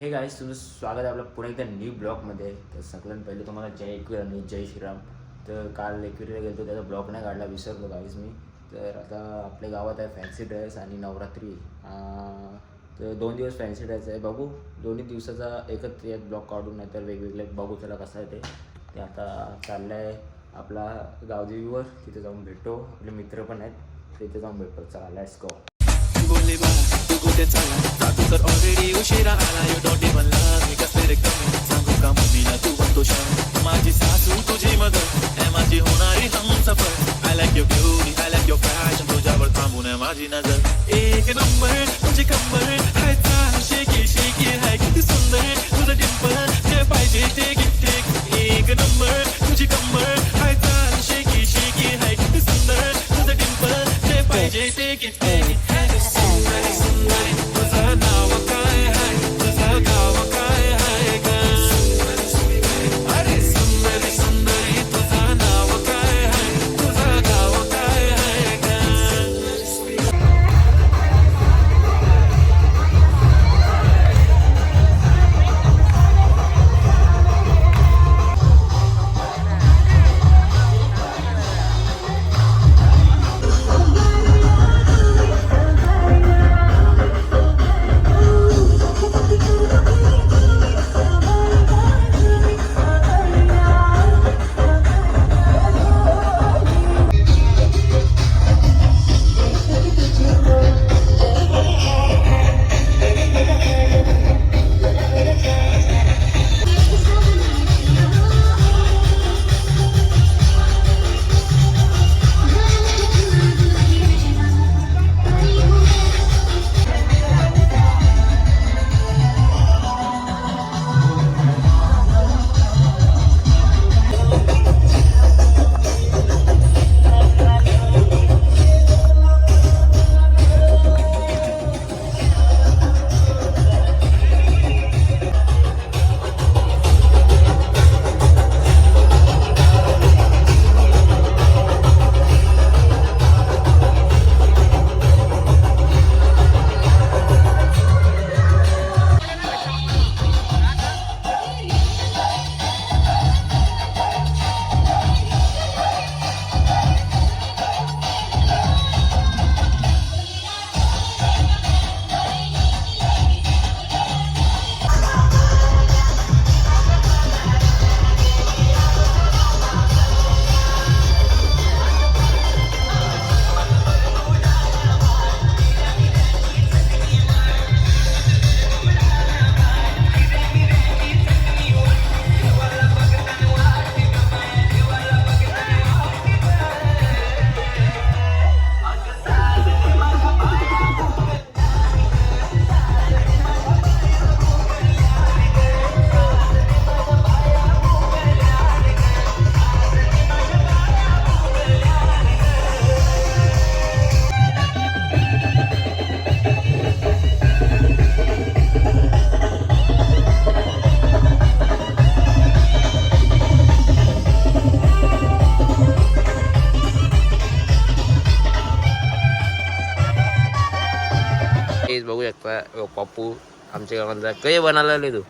Hey guys, तुमचं स्वागत आहे आपलं पुन्हा एकदा न्यू ब्लॉगमध्ये. तर सगळ्यात पहिले तुम्हाला जय एकवीर आणि जय श्रीराम. तर काल एकवीरला गेलो, त्याचा ब्लॉग नाही काढला, विसरलो गाईस मी. तर आता आपल्या गावात आहे फॅन्सी ड्रेस आणि नवरात्री. तर 2 दिवस फॅन्सी ड्रेस आहे. बघू दोन्ही दिवसाचा एकत्र यात ब्लॉग काढून, नाही तर वेगवेगळे बघू त्याला कसं आहे ते आता चाललं आहे आपला गावदेवीवर. तिथे जाऊन भेटतो, आपले मित्र पण आहेत, तिथे जाऊन भेटतो. चला लेट्स गो. बोले बाळा तू कुठे चालला जातो तर ऑलरेडी उशिरा आला. यू डोंट इवन लव्ह मी कसले रे कमी सांगू का मम्मीला तू बनतो शान. माझी सासू तुझी मदर आहे, माझी होणारी Humsafar. I like your beauty, I like your fashion, तुझ्यावर थांबून आहे माझी नजर. एक नंबर तुझी कंबर हाय, चाल शेकी शेकी हाय, किती सुंदर तुझं डिंपल, जे पाहिजे ते गिफ्ट. एक नंबर तुझी कंबर हाय, चाल शेकी शेकी हाय, किती सुंदर तुझं डिंपल, जे पाहिजे ते गिफ्ट. बघू शकता पप्पू आमच्या गावातला काही बनायला आले तू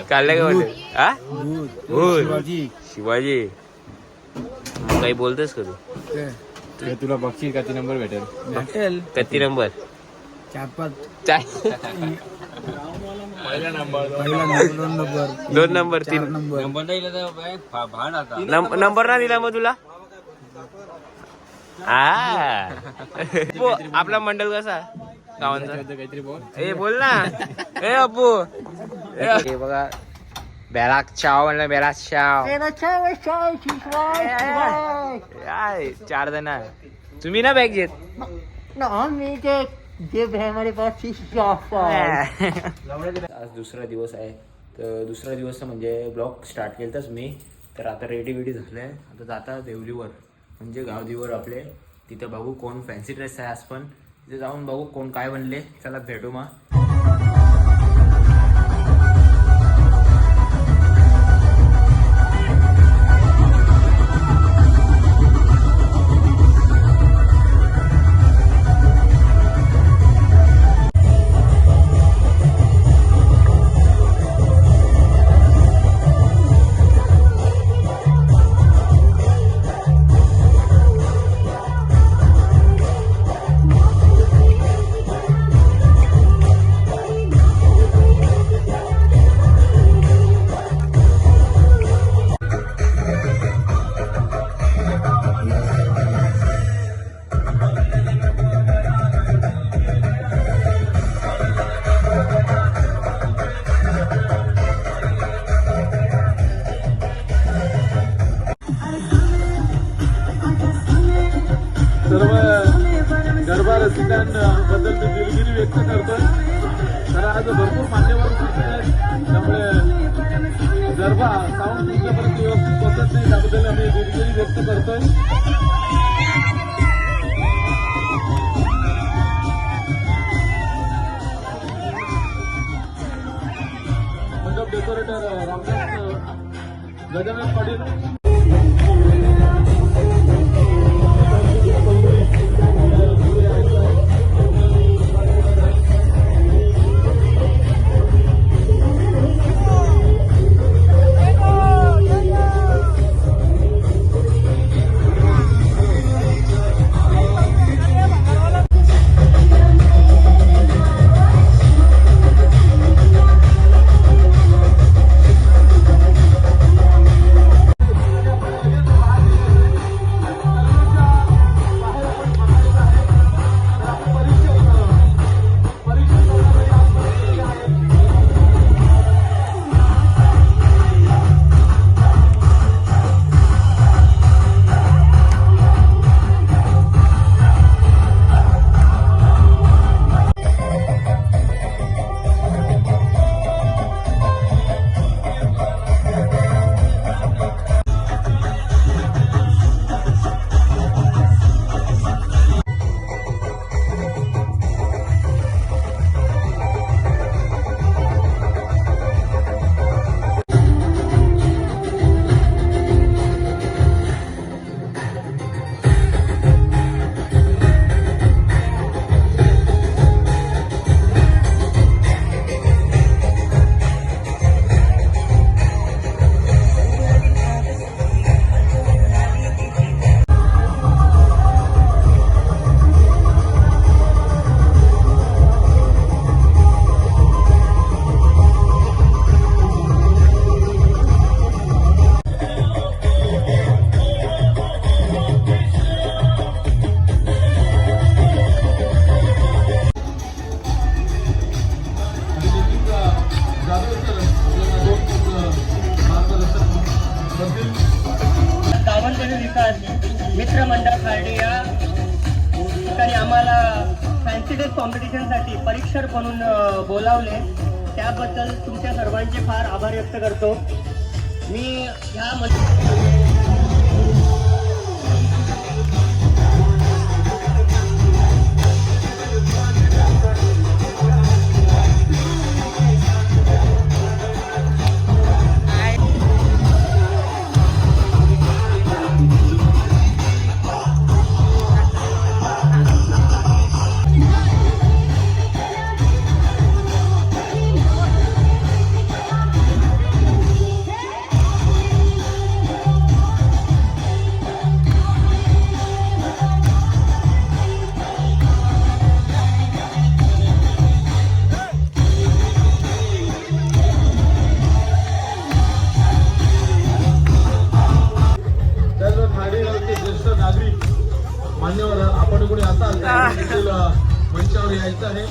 काढलं का म्हणले शिवाजी. मग काही बोलतोस का तू? तुला बक्षीस किती नंबर भेटेल? किती नंबर? 2 नंबर 3 नंबर ना दिला मग तुला? आपला मंडल कसा गावांचा? ए बोल ना ए अप्पू. हे बघा बेलाक चाव म्हणलं, बेलाक चाव. 4 जण तुम्ही ना बॅग घेत आज दुसरा दिवस आहे. तर दुसरा दिवस म्हणजे ब्लॉग स्टार्ट केलताच मी. तर आता रेडी झालंय, आता जाता देवलीवर म्हणजे गावदेवीवर आपले. तिथे बघू कोण फॅन्सी ड्रेस आहे आज, पण तिथे जाऊन बघू कोण काय बनले. चला भेटू मग. आम्ही दिलगिरी व्यक्त करतोय. तर आज भरपूर मान्यवर उपस्थित आहेत, त्यामुळे गरबा साऊंड तुमच्यापर्यंत व्यवस्थित पोहोचत नाही, त्याबद्दल आम्ही दिलगिरी व्यक्त करतोय. मंडप डेकोरेटर रामदास गजानन पाटील. मित्रमंडळ खार्डी या ठिकाणी आम्हाला फॅन्सी ड्रेस कॉम्पिटिशनसाठी परीक्षक म्हणून बोलावले, त्याबद्दल तुमच्या सर्वांचे फार आभार व्यक्त करतो. मी ह्या मान्यवर आपण कोणी असाल तर मंचावर यायचं आहे.